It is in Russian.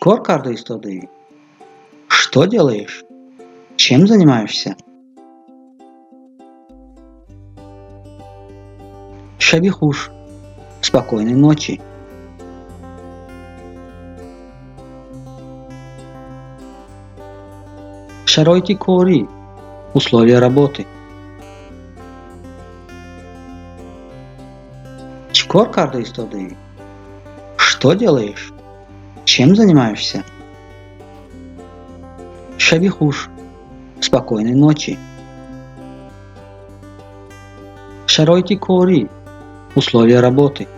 Чкор каждой истории. Что делаешь? Чем занимаешься? Шабихуш. Спокойной ночи. Шаройти кори. Условия работы. Чкор каждой истории. Что делаешь? Чем занимаешься? Шабихуш. Спокойной ночи. Шаройти кори. Условия работы.